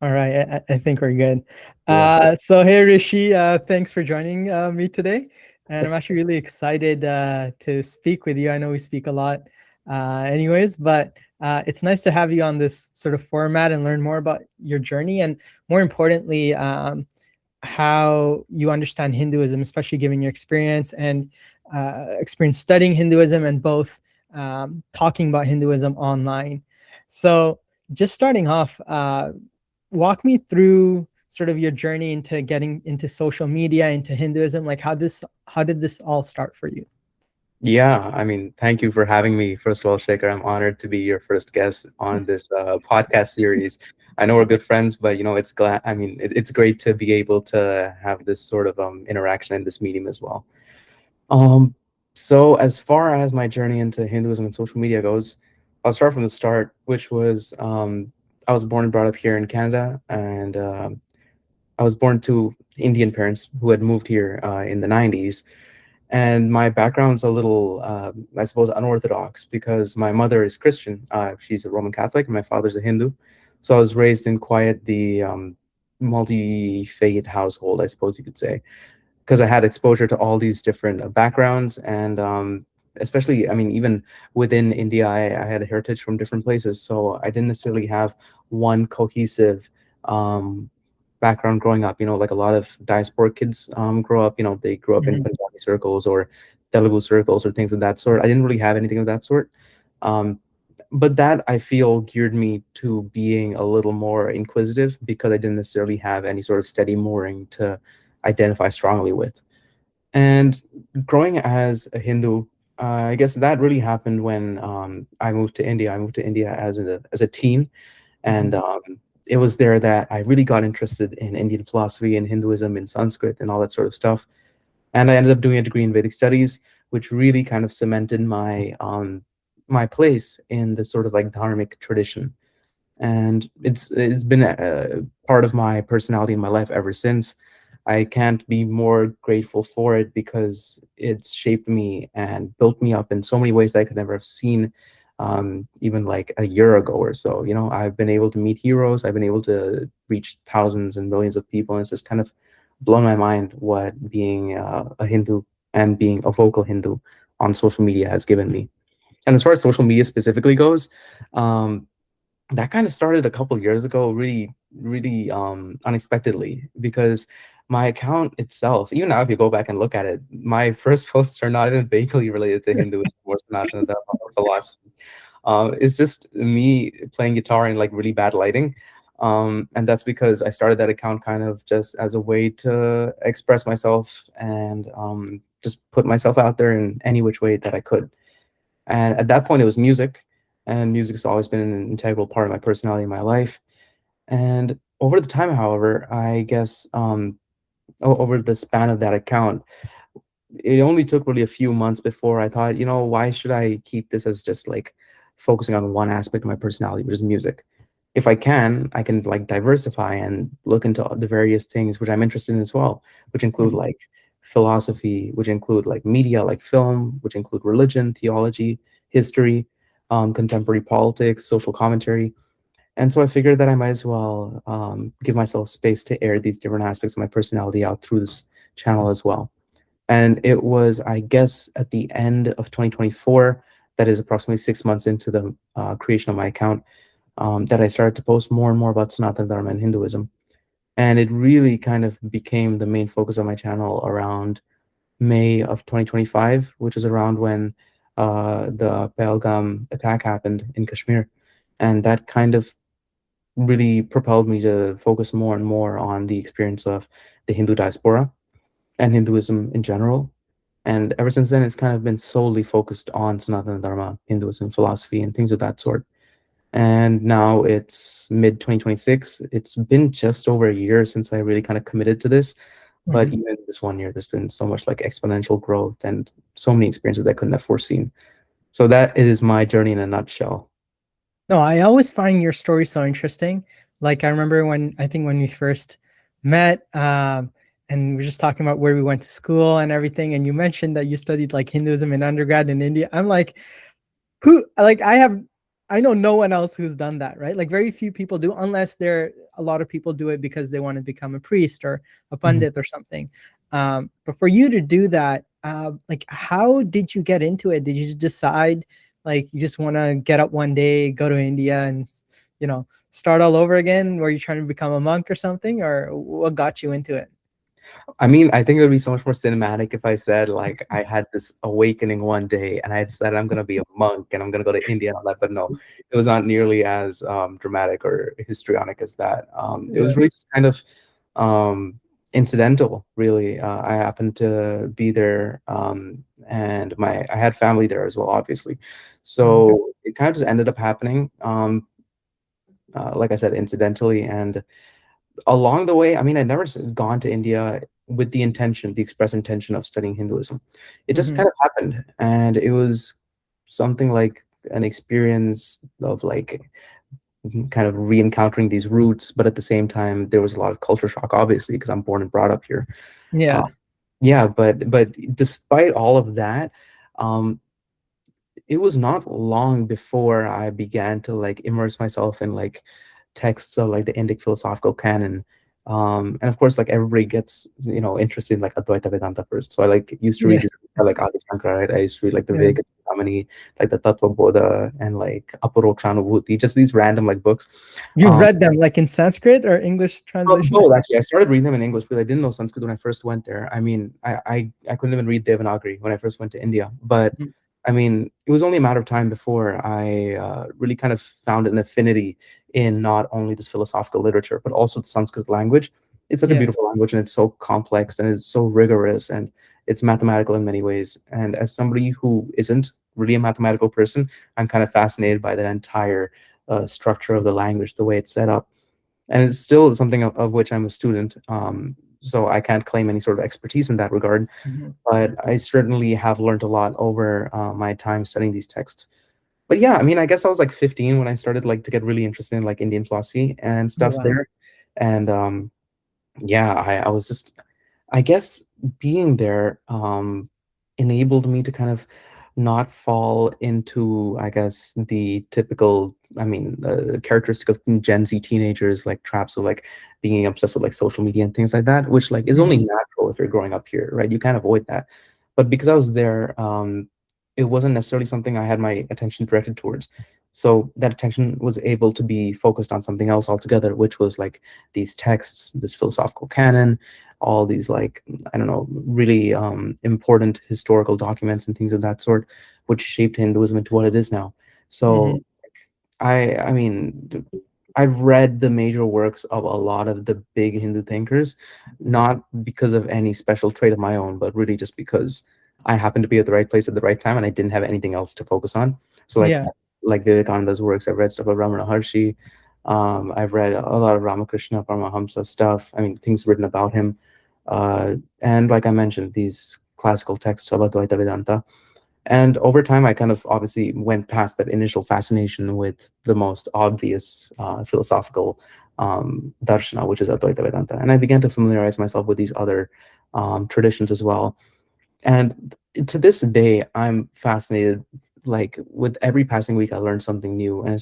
All right, I think we're good. Yeah. So hey Rishi, thanks for joining me today, and I'm actually really excited to speak with you. I know we speak a lot, anyways, but it's nice to have you on this sort of format and learn more about your journey, and more importantly, how you understand Hinduism, especially given your experience and experience studying Hinduism and both talking about Hinduism online. So just starting off. Walk me through sort of your journey into getting into social media, into Hinduism. Like how did this all start for you? Yeah. I mean, thank you for having me. First of all, Shekhar, I'm honored to be your first guest on this podcast series. I know we're good friends, but it's glad. I mean, it's great to be able to have this sort of interaction in this medium as well. Um, so as far as my journey into Hinduism and social media goes, I'll start from the start, which was I was born and brought up here in Canada, and I was born to Indian parents who had moved here in the 90s. And my background's a little, I suppose, unorthodox because my mother is Christian. She's a Roman Catholic, and my father's a Hindu. So I was raised in quite the multi-faith household, I suppose you could say, because I had exposure to all these different backgrounds. And especially, I mean, even within India, I had a heritage from different places. So I didn't necessarily have one cohesive um, background growing up. Like a lot of diasporic kids grow up, they grew up in Mhm. Punjabi circles or Telugu circles or things of that sort. I didn't really have anything of that sort. Um, but that I feel geared me to being a little more inquisitive because I didn't necessarily have any sort of steady mooring to identify strongly with. And growing as a Hindu, I guess that really happened when I moved to India. I moved to India as a teen, and Mhm. it was there that I really got interested in Indian philosophy and Hinduism and Sanskrit and all that sort of stuff. And I ended up doing a degree in Vedic studies, which really kind of cemented my place in this sort of like dharmic tradition. And it's been a part of my personality in my life ever since. I can't be more grateful for it because it's shaped me and built me up in so many ways that I could never have seen even like a year ago or so. I've been able to meet heroes. I've been able to reach thousands and millions of people, and it's just kind of blown my mind what being a Hindu and being a vocal Hindu on social media has given me. And as far as social media specifically goes, um, that kind of started a couple years ago, really, really unexpectedly, because my account itself, even now, if you go back and look at it, my first posts are not even vaguely related to Hinduism or Sanatana Dharma or philosophy. It's just me playing guitar in like really bad lighting. And that's because I started that account kind of just as a way to express myself and just put myself out there in any which way that I could. And at that point, it was music, and music's always been an integral part of my personality in my life. And over the time, however, I guess over the span of that account, it only took really a few months before I thought, why should I keep this as just like focusing on one aspect of my personality, which is music? If I can like diversify and look into the various things which I'm interested in as well, which include Mhm. like philosophy, which include like media, like film, which include religion, theology, history, contemporary politics, social commentary. And so I figured that I might as well give myself space to air these different aspects of my personality out through this channel as well. And it was, I guess, at the end of 2024, that is approximately 6 months into the creation of my account, that I started to post more and more about Sanatana Dharma and Hinduism. And it really kind of became the main focus of my channel around May of 2025, which is around when the Pahalgam attack happened in Kashmir. And that kind of really propelled me to focus more and more on the experience of the Hindu diaspora and Hinduism in general. And ever since then, it's kind of been solely focused on Sanatana Dharma, Hinduism, philosophy, and things of that sort. And now it's mid 2026. It's been just over a year since I really kind of committed to this. But Mhm. even this one year, there's been so much like exponential growth and so many experiences I couldn't have foreseen. So that is my journey in a nutshell. No, I always find your story so interesting. Like I remember when we first met, and we were just talking about where we went to school and everything, and you mentioned that you studied like Hinduism in undergrad in India. I'm like, who? Like I have. I know no one else who's done that, right? Like very few people do, unless a lot of people do it because they want to become a priest or a Mhm. pundit or something. But for you to do that, like how did you get into it? Did you just decide like you just want to get up one day, go to India and, start all over again? Were you trying to become a monk or something, or what got you into it? I mean, I think it would be so much more cinematic if I said like I had this awakening one day and I decided I'm gonna be a monk and I'm gonna go to India and all that. But no, it was not nearly as dramatic or histrionic as that. It Yeah. was really just kind of incidental, really. I happened to be there, and I had family there as well, obviously. Mhm. So it kind of just ended up happening, like I said, incidentally. And along the way, I mean, I'd never gone to India with the intention, the express intention of studying Hinduism. It just Mhm. kind of happened, and it was something like an experience of like kind of re-encountering these roots, but at the same time, there was a lot of culture shock, obviously, because I'm born and brought up here. Uh, Yeah. yeah, but despite all of that, um, it was not long before I began to like immerse myself in like texts of like the Indic philosophical canon. And of course, like everybody gets, interested in like Advaita Vedanta first. So I like used to Yeah. read this like Adi Shankara, right? I used to read like the Yeah. Vega Chintamani, like the Tattva Bodha, and like Aparokshanubhuti, just these random like books. You Um, read them like in Sanskrit or English well, translation? both actually. I started reading them in English because I didn't know Sanskrit when I first went there. I mean, I couldn't even read Devanagari when I first went to India. But Mhm. I mean, it was only a matter of time before I really kind of found an affinity in not only this philosophical literature but also the Sanskrit language. It's such a Yeah. beautiful language, and it's so complex, and it's so rigorous, and it's mathematical in many ways. And as somebody who isn't really a mathematical person, I'm kind of fascinated by that entire structure of the language, the way it's set up. And it's still something of which I'm a student. So I can't claim any sort of expertise in that regard, Mhm. but I certainly have learned a lot over my time studying these texts. But yeah, I mean, I guess I was like 15 when I started like to get really interested in like Indian philosophy and Oh, stuff wow. there. And yeah, I was just, I guess being there enabled me to kind of not fall into, I guess, the typical, I mean, characteristic of Gen Z teenagers, like traps of like being obsessed with like social media and things like that, which like is only Mhm. natural if you're growing up here, right? You can't avoid that. But because I was there, it wasn't necessarily something I had my attention directed towards. So that attention was able to be focused on something else altogether, which was like these texts, this philosophical canon, all these like, I don't know, really important historical documents and things of that sort, which shaped Hinduism into what it is now. Mhm. So I mean, I've read the major works of a lot of the big Hindu thinkers, not because of any special trait of my own, but really just because I happened to be at the right place at the right time and I didn't have anything else to focus on. So Yeah. like Vivekananda's works, I've read stuff of Ramana Maharshi. I've read a lot of Ramakrishna Paramahamsa stuff. I mean, things written about him. And like I mentioned, these classical texts about Advaita Vedanta. And over time, I kind of obviously went past that initial fascination with the most obvious philosophical darshana, which is Advaita Vedanta. And I began to familiarize myself with these other traditions as well. And to this day, I'm fascinated. Like with every passing week, I learn something new, and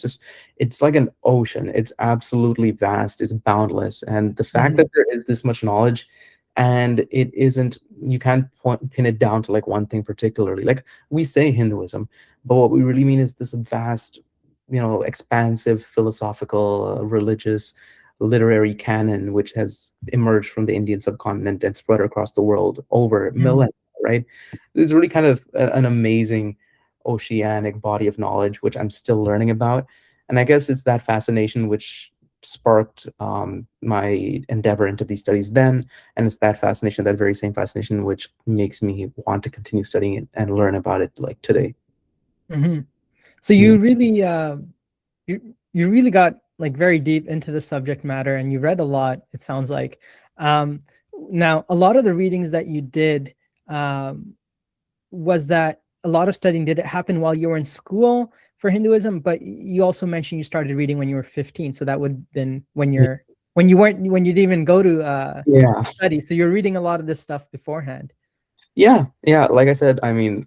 it's like an ocean. It's absolutely vast. It's boundless, and the fact Mhm. that there is this much knowledge, and it isn't, you can't pin it down to like one thing particularly. Like we say Hinduism, but what we really mean is this vast, expansive philosophical, religious, literary canon which has emerged from the Indian subcontinent and spread across the world over Mhm. millennia, right? It's really kind of an amazing oceanic body of knowledge, which I'm still learning about. And I guess it's that fascination which sparked my endeavor into these studies then. And it's that fascination, that very same fascination, which makes me want to continue studying it and learn about it like today. Mhm. So Yeah. you really got like very deep into the subject matter, and you read a lot, it sounds like. Um, Now, a lot of the readings that you did, um, was that a lot of studying, did it happen while you were in school for Hinduism? But you also mentioned you started reading when you were 15, so that would have been when you didn't even go to Yeah. study. So you're reading a lot of this stuff beforehand. Yeah. Like I said, I mean,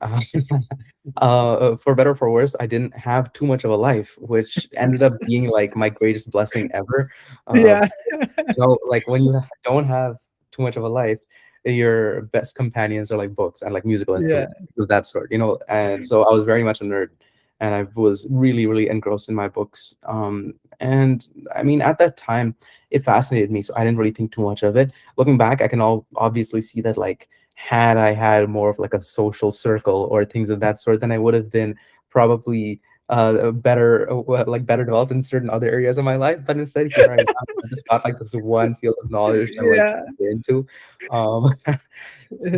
for better or for worse, I didn't have too much of a life, which ended up being like my greatest blessing ever. Yeah. Like when you don't have too much of a life, your best companions are like books and like musical Yeah. instruments of that sort, And so I was very much a nerd, and I was really, really engrossed in my books. And I mean, at that time, it fascinated me, so I didn't really think too much of it. Looking back, I can all obviously see that like had I had more of like a social circle or things of that sort, then I would have been probably better developed in certain other areas of my life. But instead, here I am. I just got like this one field of knowledge I'm like Yeah. into. Um,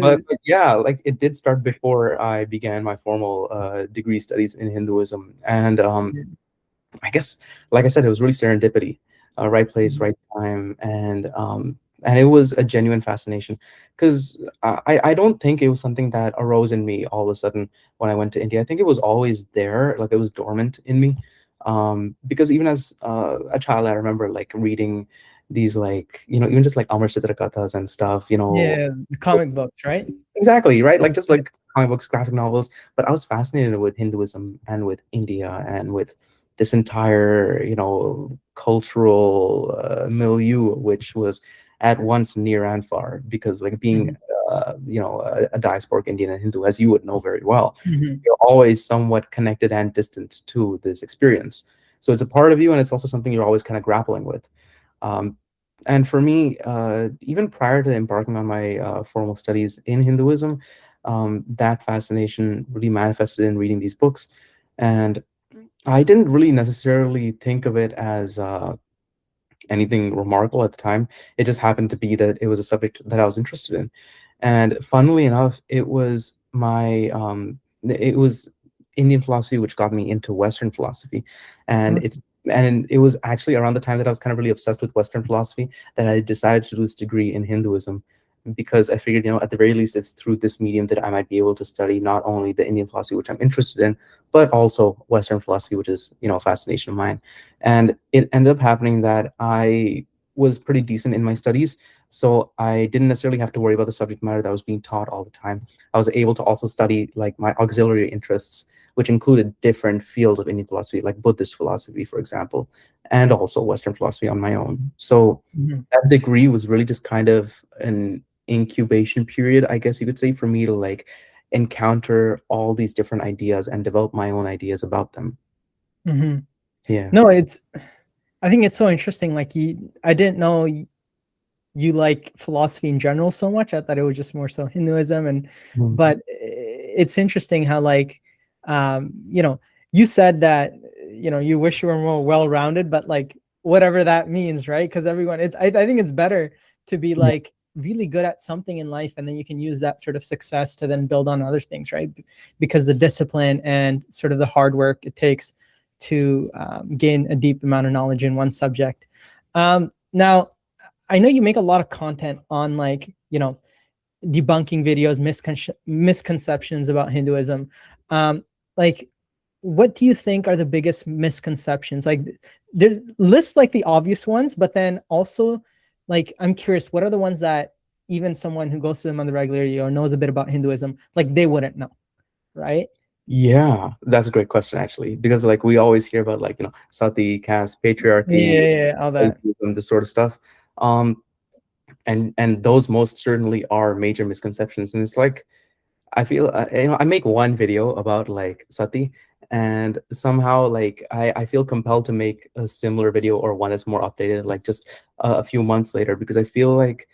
but yeah, like it did start before I began my formal degree studies in Hinduism, and I guess, like I said, it was really serendipity, right place, Mhm. right time, and it was a genuine fascination because I don't think it was something that arose in me all of a sudden when I went to India. I think it was always there, like it was dormant in me, because even as a child, I remember like reading these like even just like Amar Chitra Kathas and stuff, Yeah, the comic books, right? exactly, right? Like just Yeah. like comic books, graphic novels. But I was fascinated with Hinduism and with India and with this entire, cultural milieu, which was at once near and far. Because like being, Mhm. a diasporic Indian and Hindu, as you would know very well, Mhm. you're always somewhat connected and distant to this experience. So it's a part of you, and it's also something you're always kind of grappling with. Um, and for me, even prior to embarking on my formal studies in Hinduism, that fascination really manifested in reading these books. And I didn't really necessarily think of it as anything remarkable at the time. It just happened to be that it was a subject that I was interested in. And funnily enough, it was Indian philosophy which got me into Western philosophy. And Okay. it was actually around the time that I was kind of really obsessed with Western philosophy that I decided to do this degree in Hinduism, because I figured, at the very least, it's through this medium that I might be able to study not only the Indian philosophy, which I'm interested in, but also Western philosophy, which is, a fascination of mine. And it ended up happening that I was pretty decent in my studies, so I didn't necessarily have to worry about the subject matter that was being taught all the time. I was able to also study like my auxiliary interests, which included different fields of Indian philosophy, like Buddhist philosophy, for example, and also Western philosophy on my own. So Mhm. that degree was really just kind of an incubation period, I guess you could say, for me to like encounter all these different ideas and develop my own ideas about them. Mhm. Yeah. No, I think it's so interesting. Like I didn't know you like philosophy in general so much. I thought it was just more so Hinduism, Mhm. but it's interesting how like, um, you know, you said that you wish you were more well-rounded, but like whatever that means, right? Because I think it's better to be Yeah. like really good at something in life, and then you can use that sort of success to then build on other things, right? Because the discipline and sort of the hard work it takes to gain a deep amount of knowledge in one subject. Now, I know you make a lot of content on like, debunking videos, misconceptions about Hinduism. Um, like, what do you think are the biggest misconceptions? Like, there list like the obvious ones, but then also, like, I'm curious, what are the ones that even someone who goes to them on the regular or knows a bit about Hinduism, like they wouldn't know, right? Yeah, that's a great question actually, because like we always hear about like, sati, caste, patriarchy, Yeah, all that. atheism, this sort of stuff. Um, and those most certainly are major misconceptions. And it's like I feel I make one video about like sati, and somehow like I feel compelled to make a similar video or one that's more updated, like just a few months later, because I feel like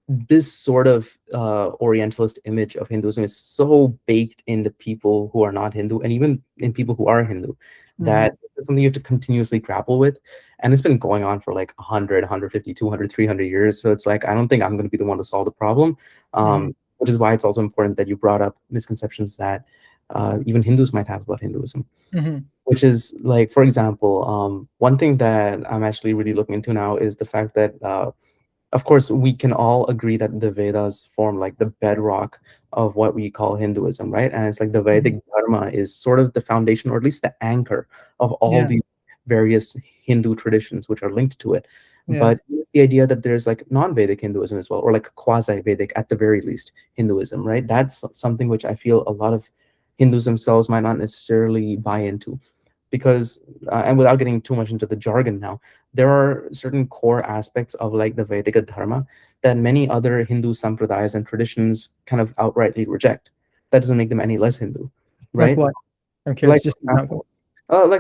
this sort of Orientalist image of Hinduism is so baked into people who are not Hindu, and even in people who are Hindu, Mm-hmm. that it's something you have to continuously grapple with. And it's been going on for like 100, 150, 200, 300 years. So it's like, I don't think I'm going to be the one to solve the problem, Mm-hmm. which is why it's also important that you brought up misconceptions that even Hindus might have about Hinduism. Mm-hmm. Which is like, for example, one thing that I'm actually really looking into now is the fact that of course, we can all agree that the Vedas form like the bedrock of what we call Hinduism, right? And it's like the Mm-hmm. Vedic Dharma is sort of the foundation, or at least the anchor of all Yeah. these various Hindu traditions which are linked to it. Yeah. But the idea that there's like non-Vedic Hinduism as well, or like quasi-Vedic at the very least Hinduism, right? That's something which I feel a lot of Hindus themselves might not necessarily buy into, because and without getting too much into the jargon now, there are certain core aspects of like the Vedic dharma that many other Hindu sampradayas and traditions kind of outrightly reject. That doesn't make them any less Hindu, Like right? what? I'm Like curious. Just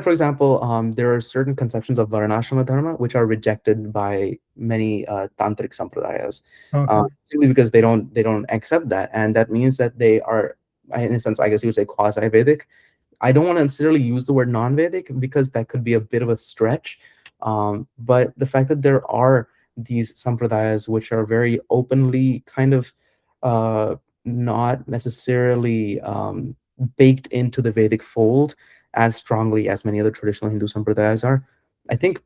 for example, there are certain conceptions of Varnashrama Dharma which are rejected by many tantric sampradayas, okay. simply because they don't accept that, and that means that they are, in a sense, I guess you would say, quasi-Vedic. I don't want to necessarily use the word non-Vedic because that could be a bit of a stretch, but the fact that there are these sampradayas which are very openly kind of uh, not necessarily baked into the Vedic fold as strongly as many other traditional Hindu sampradayas are. I think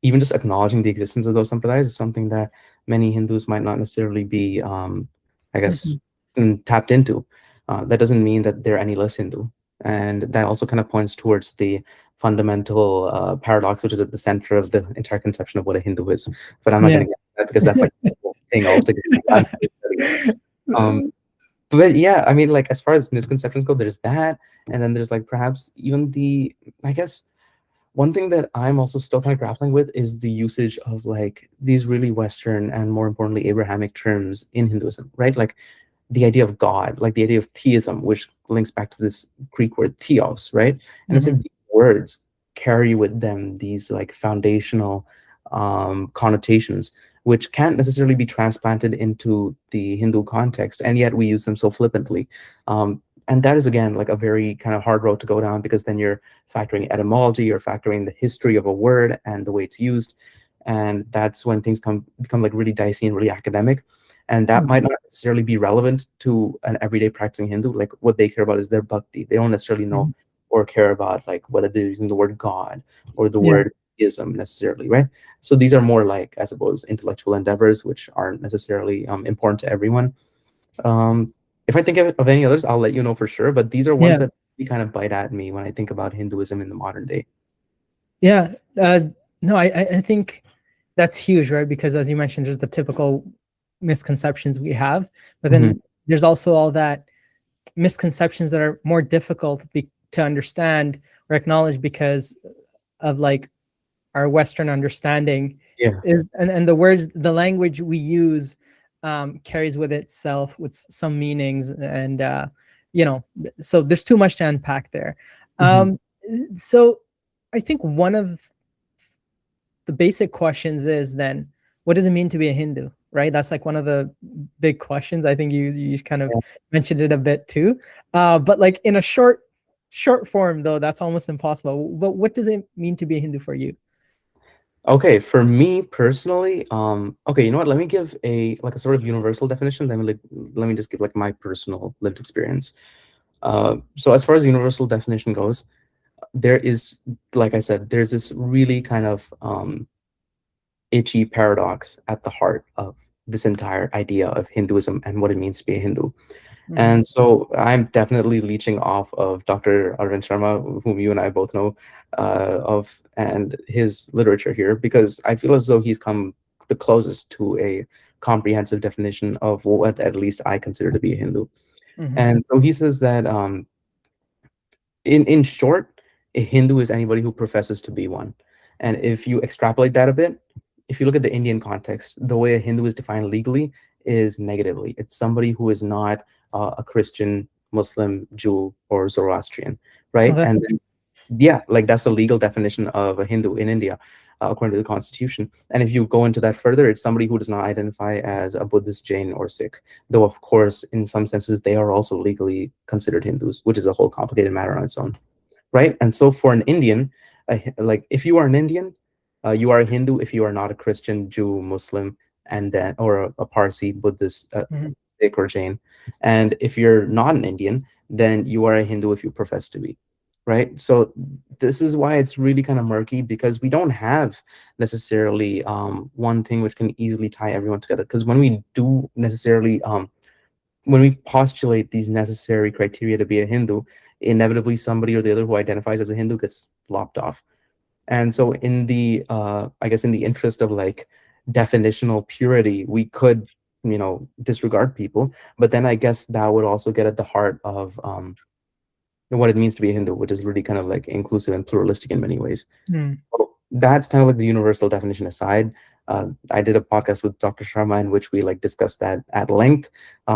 even just acknowledging the existence of those sampradayas is something that many Hindus might not necessarily be, I guess, Mhm. tapped into. That doesn't mean that they're any less Hindu. And that also kind of points towards the fundamental paradox, which is at the center of the entire conception of what a Hindu is. But I'm not Yeah. going to get into that because that's like a whole thing altogether. Landscape study. Um, but yeah, I mean, like as far as misconceptions go, there's that, and then there's like perhaps even the, I guess, one thing that I'm also still kind of grappling with is the usage of like these really Western and more importantly Abrahamic terms in Hinduism, right? Like the idea of God, like the idea of theism, which links back to this Greek word theos, right? And it's like Mhm. these words carry with them these like foundational connotations, which can't necessarily be transplanted into the Hindu context, and yet we use them so flippantly. And that is again like a very kind of hard road to go down, because then you're factoring etymology, you're factoring the history of a word and the way it's used, and that's when things become like really dicey and really academic, and that might not necessarily be relevant to an everyday practicing Hindu. Like what they care about is their bhakti. They don't necessarily know Mhm. or care about like whether they're using the word God or the Yeah. word ism necessarily, right? So these are more like, I suppose, intellectual endeavors which aren't necessarily important to everyone. Um, if I think of any others, I'll let you know for sure. But these are ones Yeah. that really kind of bite at me when I think about Hinduism in the modern day. Yeah. No, I think that's huge, right? Because as you mentioned, there's the typical misconceptions we have, but Mhm. then there's also all that misconceptions that are more difficult to understand or acknowledge because of like our Western understanding Yeah. is, and the words, the language we use carries with itself with some meanings, and so there's too much to unpack there. Mhm. So I think one of the basic questions is then, what does it mean to be a Hindu, right? That's like one of the big questions. I think you kind of Yeah. mentioned it a bit too, but like in a short form though, that's almost impossible. But what does it mean to be a Hindu for you? Okay, for me personally, okay, you know what? Let me give a like a sort of universal definition. Let me just give like my personal lived experience. So as far as universal definition goes, there is, like I said, there's this really kind of itchy paradox at the heart of this entire idea of Hinduism and what it means to be a Hindu. Mhm. And so I'm definitely leeching off of Dr. Arvind Sharma, whom you and I both know of, and his literature here, because I feel as though he's come the closest to a comprehensive definition of what at least I consider to be a Hindu. Mhm. And so he says that in short, a Hindu is anybody who professes to be one. And if you extrapolate that a bit, if you look at the Indian context, the way a Hindu is defined legally is negatively. It's somebody who is not a Christian, Muslim, Jew, or Zoroastrian, Oh, right? that's And interesting. yeah, like that's the legal definition of a Hindu in India, according to the constitution. And if you go into that further, it's somebody who does not identify as a Buddhist, Jain, or Sikh. Though, of course, in some senses, they are also legally considered Hindus, which is a whole complicated matter on its own, right? And so for an Indian, like if you are an Indian, you are a Hindu if you are not a Christian, Jew, Muslim, and then or a Parsi, Buddhist, Mhm. Sikh, or Jain. And if you're not an Indian, then you are a Hindu if you profess to be, right? So this is why it's really kind of murky, because we don't have necessarily one thing which can easily tie everyone together. Because when we do necessarily when we postulate these necessary criteria to be a Hindu, inevitably somebody or the other who identifies as a Hindu gets lopped off. And so in the I guess in the interest of like definitional purity, we could, disregard people. But then I guess that would also get at the heart of what it means to be a Hindu, which is really kind of like inclusive and pluralistic in many ways. Mm. So that's kind of like the universal definition aside. I did a podcast with Dr. Sharma in which we like discussed that at length.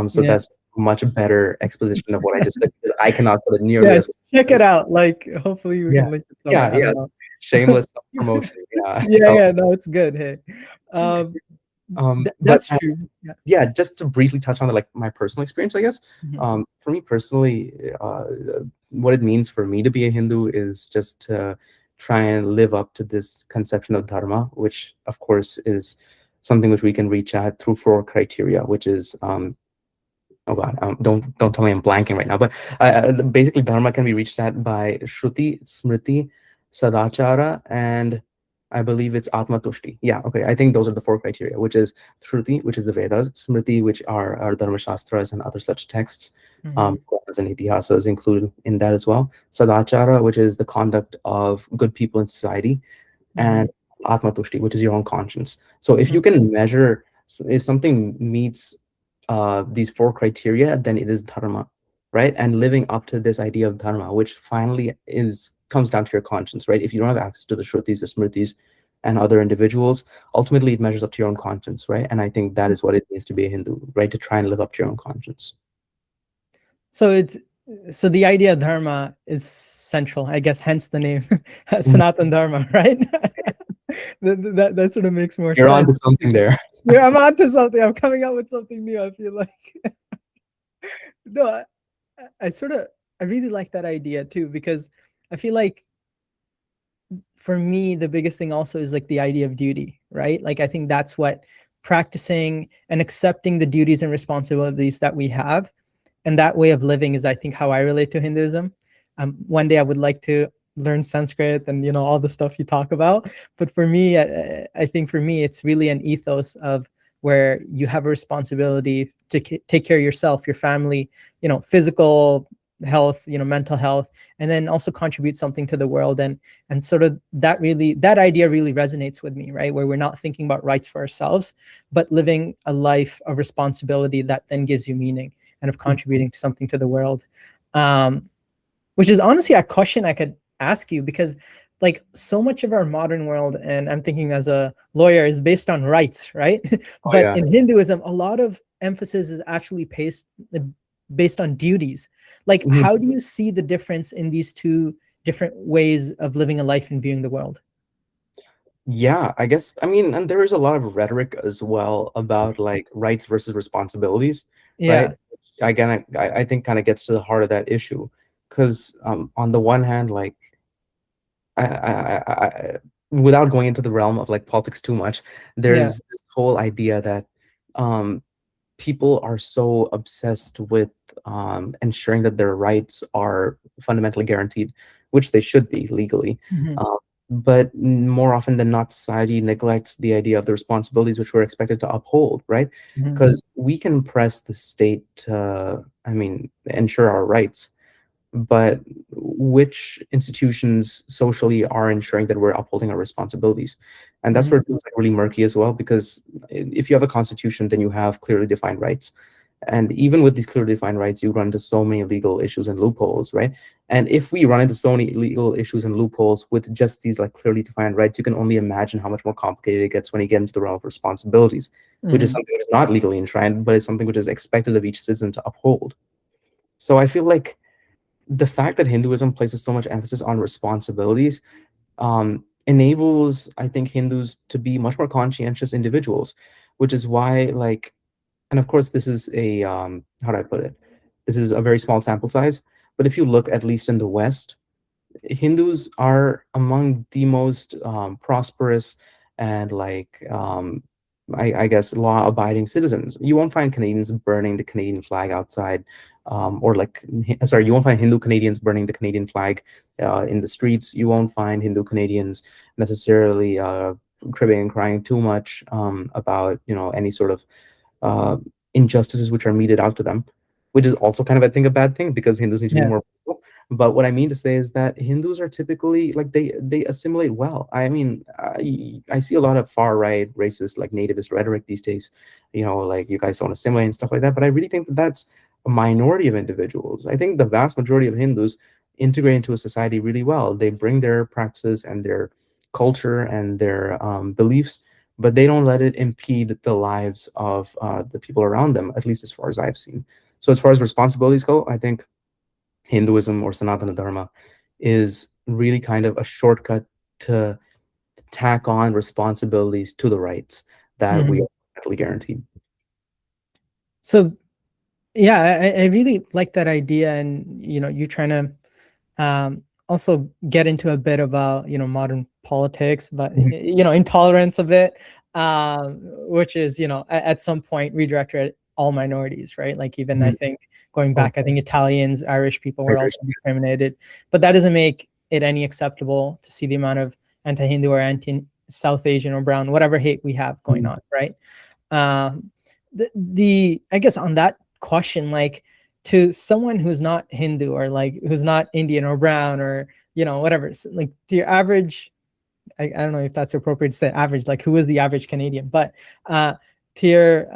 So Yeah. that's much better exposition of what I just said, because I cannot put it nearly Yeah, as well check it as. out. Like, hopefully we Yeah, can link it yeah, somewhere. I yeah. don't know. Shameless self-promotion. Yeah. Yeah, yeah, no, it's good. Hey, um, But that's true. Yeah. yeah, just to briefly touch on like my personal experience, I guess. Mhm. For me personally, what it means for me to be a Hindu is just to try and live up to this conception of dharma, which of course is something which we can reach at through 4 criteria, which is oh god, don't tell me I'm blanking right now, but basically dharma can be reached at by Shruti, Smriti, Sadachara, and I believe it's Atma Tushti. Yeah, okay. I think those are the 4 criteria, which is Shruti, which is the Vedas, Smriti, which are our Dharma Shastras and other such texts, Mhm. Puranas and Itihasas included in that as well. Sadachara, which is the conduct of good people in society, and Mhm. Atma Tushti, which is your own conscience. So if you Mhm. can measure, if something meets these 4 criteria, then it is dharma, right? And living up to this idea of dharma, which finally comes down to your conscience, right? If you don't have access to the shrutis, the smritis, and other individuals, ultimately it measures up to your own conscience, right? And I think that is what it means to be a Hindu, right? To try and live up to your own conscience. So the idea of dharma is central, I guess, hence the name Mhm. Sanatan Dharma, right? That sort of makes more You're on sense. to something there. Yeah, I'm onto something. I'm coming up with something new. I feel like no, I sort of I really like that idea too, because I feel like for me the biggest thing also is like the idea of duty, right? Like I think that's what practicing and accepting the duties and responsibilities that we have, and that way of living is, I think, how I relate to Hinduism. One day I would like to learn Sanskrit and all the stuff you talk about, but for me, I think for me it's really an ethos of where you have a responsibility to take care of yourself, your family, physical health, mental health, and then also contribute something to the world. And sort of that idea really resonates with me, right? Where we're not thinking about rights for ourselves, but living a life of responsibility that then gives you meaning and of contributing to something to the world. Which is honestly a question I could ask you, because like so much of our modern world, and I'm thinking as a lawyer, is based on rights, right? Oh But yeah. in Hinduism, a lot of emphasis is actually based on duties. Like, Mhm. how do you see the difference in these two different ways of living a life and viewing the world? Yeah, I guess, I mean, and there is a lot of rhetoric as well about like rights versus responsibilities, right? Yeah. Again, I think kind of gets to the heart of that issue, because on the one hand, like without going into the realm of like politics too much, Yeah. there's this whole idea that um, people are so obsessed with ensuring that their rights are fundamentally guaranteed, which they should be legally. Mhm. But more often than not, society neglects the idea of the responsibilities which we're expected to uphold, right? Mhm. Because we can press the state to, I mean, ensure our rights, but which institutions socially are ensuring that we're upholding our responsibilities? And that's where Mhm. it feels like really murky as well, because if you have a constitution, then you have clearly defined rights. And even with these clearly defined rights, you run into so many legal issues and loopholes, right? And if we run into so many legal issues and loopholes with just these like clearly defined rights, you can only imagine how much more complicated it gets when you get into the realm of responsibilities, which is Mhm. something which is not legally enshrined, but it's something which is expected of each citizen to uphold. So I feel like the fact that Hinduism places so much emphasis on responsibilities enables, I think, Hindus to be much more conscientious individuals, which is why, like, and of course, this is a how do I put it? This is a very small sample size, but if you look at least in the West, Hindus are among the most prosperous and like I guess law-abiding citizens. You won't find Canadians burning the Canadian flag outside, or like sorry, you won't find Hindu Canadians burning the Canadian flag in the streets. You won't find Hindu Canadians necessarily cribbing and crying too much about any sort of uh, injustices which are meted out to them, which is also kind of, I think, a bad thing, because Hindus need to be Yeah. more vocal. But what I mean to say is that Hindus are typically like they assimilate well. I mean, I see a lot of far right racist like nativist rhetoric these days. Like you guys don't assimilate and stuff like that. But I really think that that's a minority of individuals. I think the vast majority of Hindus integrate into a society really well. They bring their practices and their culture and their beliefs, but they don't let it impede the lives of the people around them, at least as far as I've seen. So as far as responsibilities go, I think Hinduism or Sanatana Dharma is really kind of a shortcut to tack on responsibilities to the rights that we Mhm. are actually guaranteed. So yeah, I really like that idea, and you're trying to also get into a bit about modern politics, but Mhm. intolerance a bit, which is at some point redirected at all minorities, right? Like even I Mhm. think going Oh, back, I think Italians, Irish people I were agree. also discriminated, but that doesn't make it any acceptable to see the amount of anti-Hindu or anti-South Asian or brown, whatever hate we have going Mhm. on, right? Um, the I guess on that question, like to someone who's not Hindu or like who's not Indian or brown or whatever, like to your average, I don't know if that's appropriate to say average, like who is the average Canadian, but to your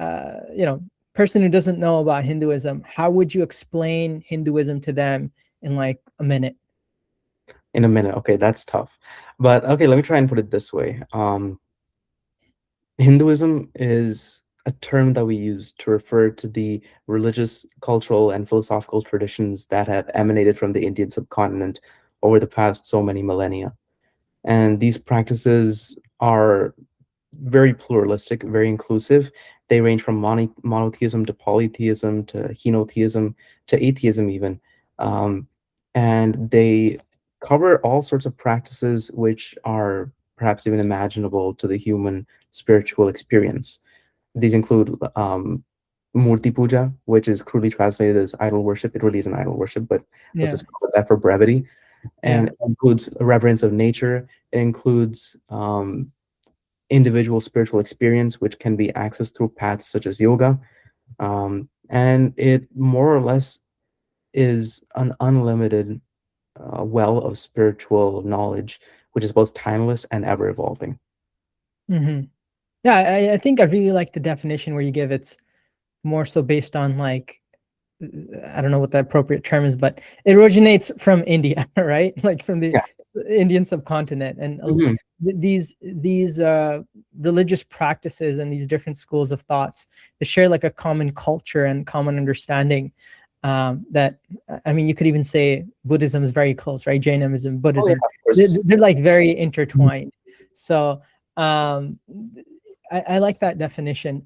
person who doesn't know about Hinduism, how would you explain Hinduism to them in like a minute? In a minute. Okay, that's tough. But okay, let me try and put it this way. Hinduism is a term that we use to refer to the religious, cultural, and philosophical traditions that have emanated from the Indian subcontinent over the past so many millennia. And these practices are very pluralistic, very inclusive. They range from monotheism to polytheism to henotheism to atheism, even. Um, and they cover all sorts of practices which are perhaps even imaginable to the human spiritual experience. These include Murti Puja, which is crudely translated as idol worship. It really isn't idol worship, but let's Yeah, just call it that for brevity. And yeah. it includes reverence of nature. It includes individual spiritual experience, which can be accessed through paths such as yoga. And it more or less is an unlimited well of spiritual knowledge, which is both timeless and ever evolving. Hmm. Yeah, I think I really like the definition where you give it's more so based on like I don't know what the appropriate term is, but it originates from India, right? Like from the Yeah. Indian subcontinent, and Mhm. these religious practices and these different schools of thoughts, they share like a common culture and common understanding. That I mean, you could even say Buddhism is very close, right? Jainism, Oh yeah, Buddhism, of course. they're like very Mhm. intertwined. So um, I like that definition.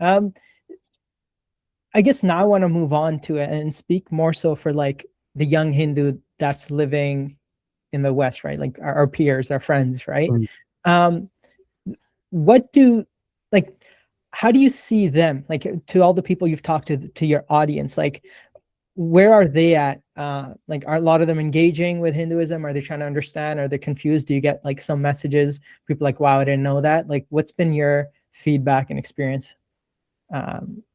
I guess now I want to move on to it and speak more so for like the young Hindu that's living in the West, right? Like our peers, our friends, right? Mm. Um, what do like how do you see them like to all the people you've talked to your audience, like where are they at? Like are a lot of them engaging with Hinduism? Are they trying to understand? Are they confused? Do you get like some messages, people like, wow, I didn't know that? Like what's been your feedback and experience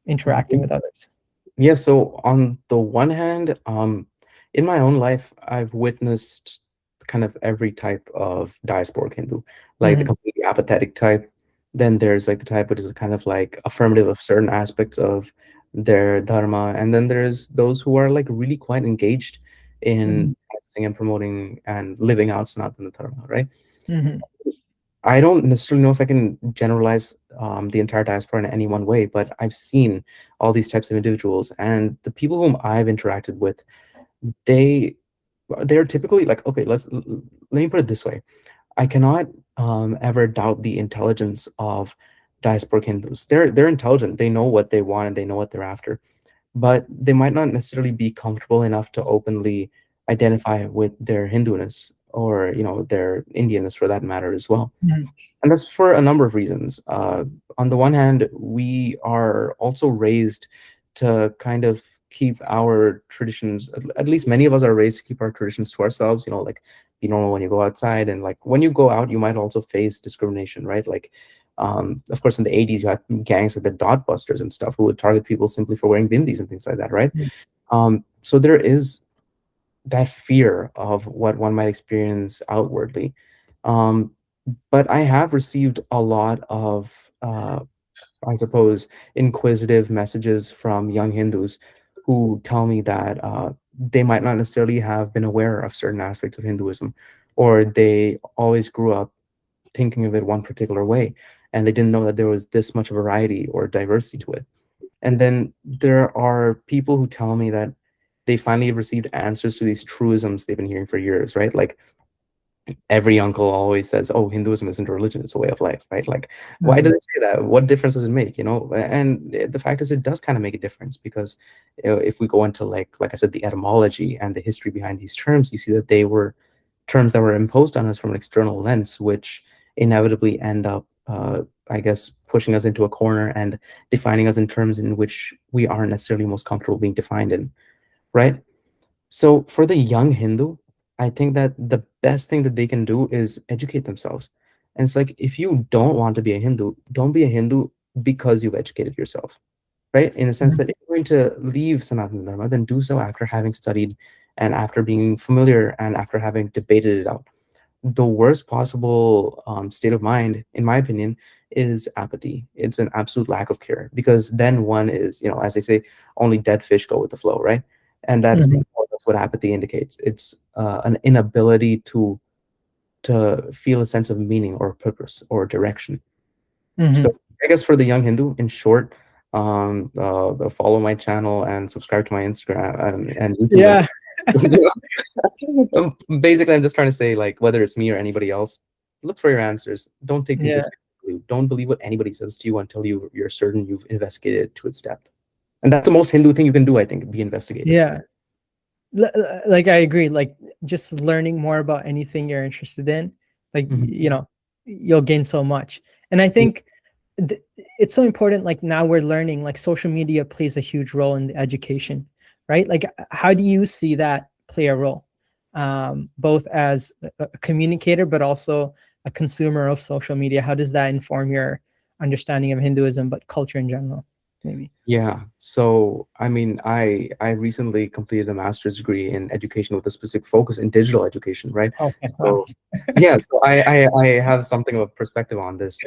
interacting with others? Yeah, so on the one hand, in my own life, I've witnessed kind of every type of diasporic Hindu, like the Mm-hmm. completely apathetic type. Then there's like the type which is kind of like affirmative of certain aspects of their dharma, and then there's those who are like really quite engaged Mm-hmm. in practicing and promoting and living out Sanatana Dharma, right? Mm-hmm. I don't necessarily know if I can generalize the entire diaspora in any one way, but I've seen all these types of individuals, and the people whom I've interacted with, they they're typically like, okay, let me put it this way. I cannot ever doubt the intelligence of diasporic Hindus. They're intelligent. They know what they want and they know what they're after, but they might not necessarily be comfortable enough to openly identify with their Hinduness or their Indianness for that matter as well. Mm-hmm. And that's for a number of reasons. On the one hand, we are also raised to kind of keep our traditions, at least many of us are raised to keep our traditions to ourselves, like be normal when you go outside. And like when you go out, you might also face discrimination, right? Like, of course, in the 80s, you had gangs like the Dot Busters and stuff who would target people simply for wearing bindis and things like that, right? So there is that fear of what one might experience outwardly. Um, but I have received a lot of, I suppose, inquisitive messages from young Hindus who tell me that they might not necessarily have been aware of certain aspects of Hinduism, or they always grew up thinking of it one particular way, and they didn't know that there was this much variety or diversity to it. And then there are people who tell me that they finally have received answers to these truisms they've been hearing for years, right? Like every uncle always says, "Oh, Hinduism isn't a religion; it's a way of life," right? Like, why do Mhm. they say that? What difference does it make? And the fact is, it does kind of make a difference because if we go into like I said, the etymology and the history behind these terms, you see that they were terms that were imposed on us from an external lens, which inevitably end up, I guess, pushing us into a corner and defining us in terms in which we aren't necessarily most comfortable being defined in, right? So for the young Hindu, I think that the best thing that they can do is educate themselves. And it's like, if you don't want to be a Hindu, don't be a Hindu because you've educated yourself, right? In the sense that if you're going to leave Sanatana Dharma, then do so after having studied and after being familiar and after having debated it out. The worst possible state of mind, in my opinion, is apathy. It's an absolute lack of care, because then one is, as they say, only dead fish go with the flow, right? And that's Mhm. more or less what apathy indicates. It's an inability to feel a sense of meaning or purpose or direction. So Mhm. I guess for the young Hindu, in short, follow my channel and subscribe to my Instagram and YouTube and Yeah. stuff. Basically, I'm just trying to say, like, whether it's me or anybody else, look for your answers. Don't take things at Yeah. face value. Don't believe what anybody says to you until you're certain you've investigated it to its depth. And that's the most Hindu thing you can do, I think, be investigative. Yeah. Like I agree, like just learning more about anything you're interested in, like Mhm. you'll gain so much. And I think it's so important, like now we're learning, like social media plays a huge role in the education, right? Like how do you see that play a role, both as a communicator but also a consumer of social media? How does that inform your understanding of Hinduism but culture in general, maybe? Yeah. So, I mean, I recently completed a master's degree in education with a specific focus in digital education, right? Okay, wow. So, yeah, so I have something of a perspective on this.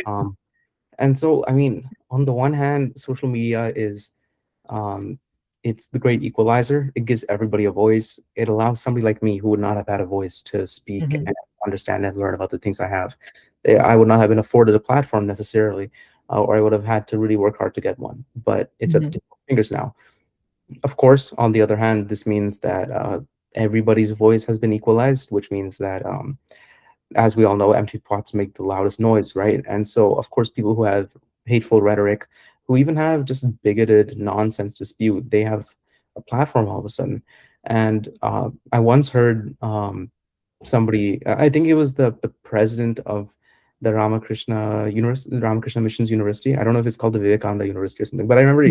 And so, I mean, on the one hand, social media is, um, it's the great equalizer. It gives everybody a voice. It allows somebody like me who would not have had a voice to speak Mhm. and understand and learn about the things I have. I would not have been afforded a platform necessarily, or I would have had to really work hard to get one. But it's at the Mhm. tip of my fingers now. Of course, on the other hand, this means that everybody's voice has been equalized, which means that as we all know, empty pots make the loudest noise, right? And so, of course, people who have hateful rhetoric, who even have just bigoted nonsense to spew, they have a platform all of a sudden. And I once heard somebody, I think it was the president of the Ramakrishna University, Ramakrishna Missions University. I don't know if it's called the Vivekananda University or something, but I remember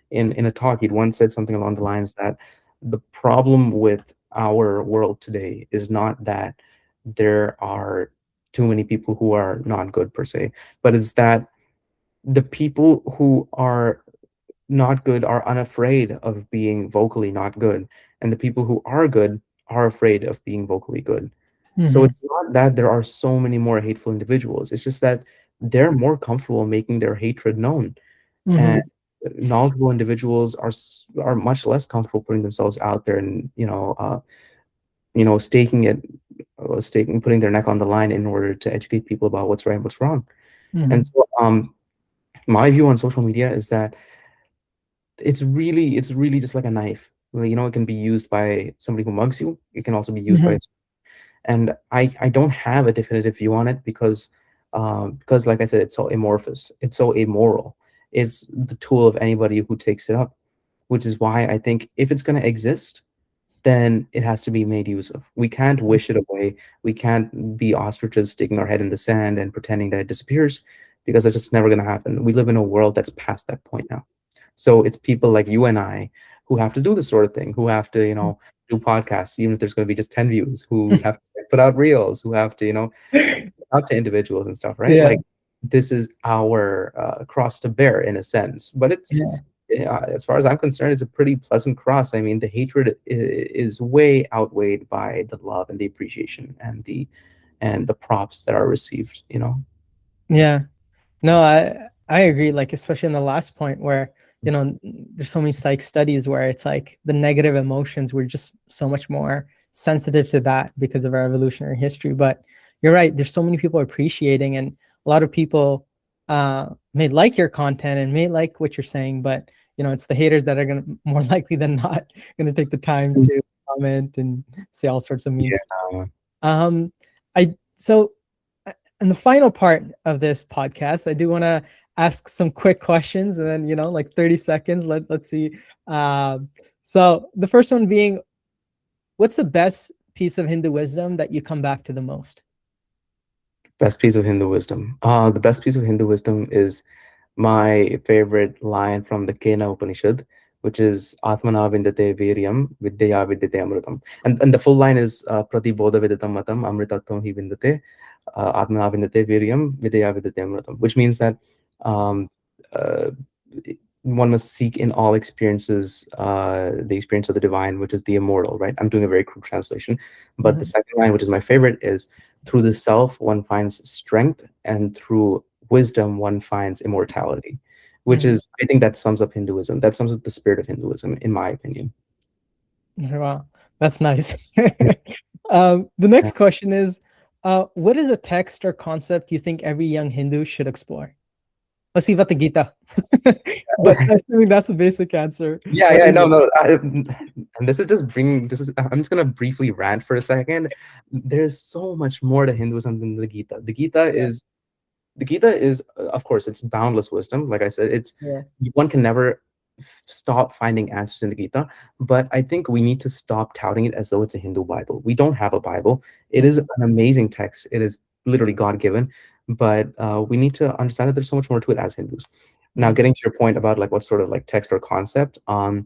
in a talk, he'd once said something along the lines that the problem with our world today is not that there are too many people who are not good per se, but it's that the people who are not good are unafraid of being vocally not good, and the people who are good are afraid of being vocally good. So Mhm. it's not that there are so many more hateful individuals, it's just that they're more comfortable making their hatred known, and Mhm. knowledgeable individuals are much less comfortable putting themselves out there and staking it, putting their neck on the line in order to educate people about what's right and what's wrong. And Mhm. so, my view on social media is that it's really just like a knife. Well, it can be used by somebody who mugs you. It can also be used by, Mhm. and I don't have a definitive view on it because like I said, it's so amorphous, it's so amoral. It's the tool of anybody who takes it up, which is why I think if it's going to exist, then it has to be made use of. We can't wish it away. We can't be ostriches sticking our head in the sand and pretending that it disappears, because that's just never going to happen. We live in a world that's past that point now. So it's people like you and I who have to do this sort of thing, who have to, do podcasts, even if there's going to be just 10 views, who have to put out reels, who have to, out to individuals and stuff, right? Yeah. Like, this is our cross to bear in a sense, but it's Yeah. as far as I'm concerned, it's a pretty pleasant cross. I mean, the hatred is way outweighed by the love and the appreciation and the props that are received. Yeah. No, I agree. Like, especially in the last point where, there's so many psych studies where it's like the negative emotions, we're just so much more sensitive to that because of our evolutionary history. But you're right, there's so many people appreciating, and a lot of people may like your content and may like what you're saying, but it's the haters that are gonna more likely than not gonna take the time to comment and say all sorts of mean stuff. Yeah. Um, I so in the final part of this podcast, I do want to ask some quick questions, and then like 30 seconds. Let's see. So the first one being, what's the best piece of Hindu wisdom that you come back to the most? Best piece of Hindu wisdom. The best piece of Hindu wisdom is my favorite line from the Kena Upanishad, which is Atmana Vindate Viryam Vidyaya Vidyate Amritam. And the full line is Pratibodha Vidatam Matam Amritatvam Hi Vindate Atmana Vindate Viryam Vidyaya Vidyate Amritam, which means that um, uh, one must seek in all experiences the experience of the divine, which is the immortal, right? I'm doing a very crude translation. But the second line, which is my favorite, is through the self, one finds strength, and through wisdom, one finds immortality, which is, I think that sums up Hinduism. That sums up the spirit of Hinduism, in my opinion. Wow, that's nice. The next question is, what is a text or concept you think every young Hindu should explore? Let's see about the Gita. But assuming that's the basic answer. No. And this is just I'm just gonna briefly rant for a second. There's so much more to Hinduism than the Gita. The Gita is, of course, it's boundless wisdom. Like I said, one can never stop finding answers in the Gita. But I think we need to stop touting it as though it's a Hindu Bible. We don't have a Bible. It is an amazing text. It is literally God-given. But we need to understand that there's so much more to it as Hindus. Now, getting to your point about like what sort of like text or concept, the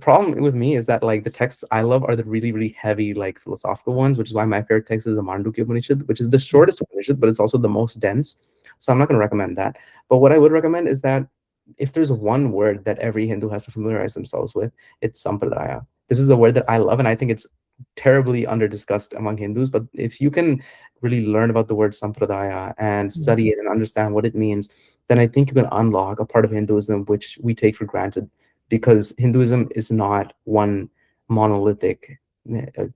problem with me is that like the texts I love are the really, really heavy, like philosophical ones, which is why my favorite text is the Mandukya Upanishad, which is the shortest Upanishad, but it's also the most dense. So I'm not going to recommend that. But what I would recommend is that if there's one word that every Hindu has to familiarize themselves with, it's sampradaya. This is a word that I love, and I think it's terribly under-discussed among Hindus. But if you can really learn about the word sampradaya and study it and understand what it means, then I think you can unlock a part of Hinduism which we take for granted, because Hinduism is not one monolithic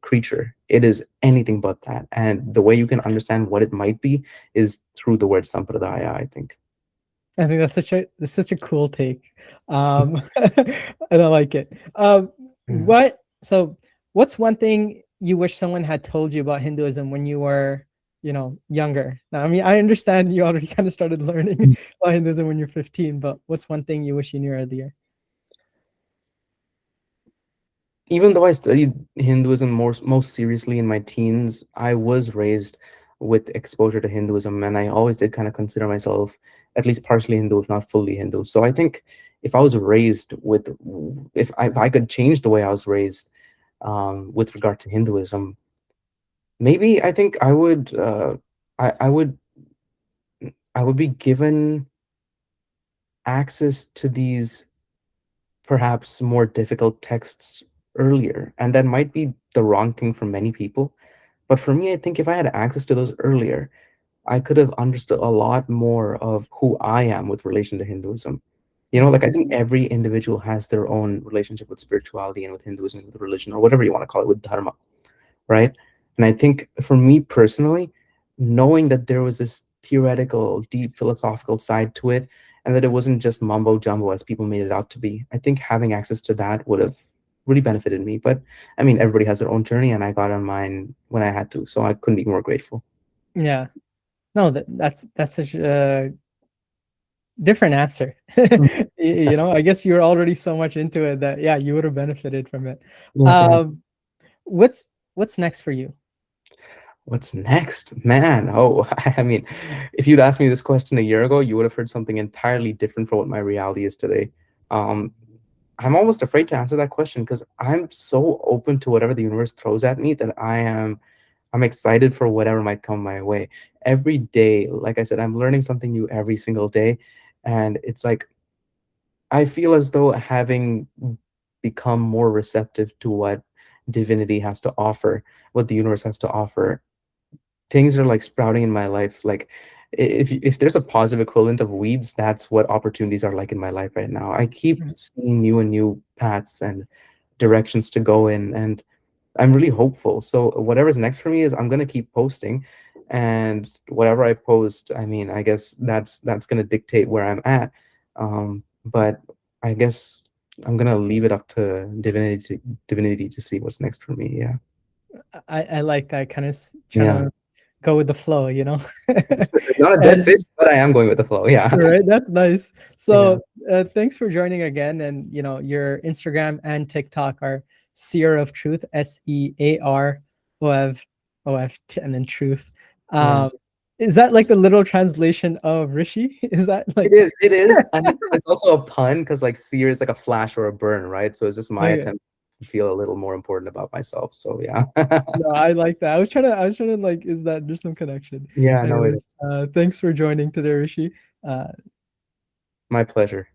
creature. It is anything but that. And the way you can understand what it might be is through the word sampradaya, I think. I think that's such a cool take. And I like it. What's one thing you wish someone had told you about Hinduism when you were younger? Now, I mean, I understand you already kind of started learning about Hinduism when you're 15, but what's one thing you wish you knew earlier? Even though I studied Hinduism most seriously in my teens, I was raised with exposure to Hinduism, and I always did kind of consider myself at least partially Hindu, if not fully Hindu. So I think if I was raised with, if I could change the way I was raised with regard to Hinduism, maybe I think I would I would be given access to these perhaps more difficult texts earlier, and that might be the wrong thing for many people. But for me, I think if I had access to those earlier, I could have understood a lot more of who I am with relation to Hinduism. Like I think every individual has their own relationship with spirituality and with Hinduism, with religion, or whatever you want to call it, with dharma, right? And I think for me personally, knowing that there was this theoretical, deep philosophical side to it, and that it wasn't just mumbo jumbo as people made it out to be, I think having access to that would have really benefited me. But I mean, everybody has their own journey, and I got on mine when I had to, so I couldn't be more grateful. Yeah, no, that's such a different answer. I guess you're already so much into it that you would have benefited from it. What's next for you? What's next, man? Oh, I mean, if you'd asked me this question a year ago, you would have heard something entirely different from what my reality is today. I'm almost afraid to answer that question because I'm so open to whatever the universe throws at me that I'm excited for whatever might come my way. Every day, like I said, I'm learning something new every single day. And it's like, I feel as though having become more receptive to what divinity has to offer, what the universe has to offer, things are like sprouting in my life. Like if there's a positive equivalent of weeds, that's what opportunities are like in my life right now. I keep Mhm. seeing new and new paths and directions to go in, and I'm really hopeful. So whatever's next for me is I'm gonna keep posting, and whatever I post, I mean, I guess that's gonna dictate where I'm at. But I guess I'm gonna leave it up to divinity to see what's next for me. Yeah. I like that kind of trying Yeah. to go with the flow, you know. Not a dead And fish, but I am going with the flow. Yeah. right, that's nice. Yeah. So thanks for joining again. And you know, your Instagram and TikTok are Seer of Truth, SEAROF and then truth. Yeah. Um, is that like the literal translation of Rishi? Is that It like is. It is. And it's also a pun because like seer is like a flash or a burn, right? So it's just my okay? attempt to feel a little more important about myself. So yeah. No, I like that. I was trying to like, is that there's some connection? Yeah, no, it Anyways, is. thanks for joining today, Rishi. My pleasure.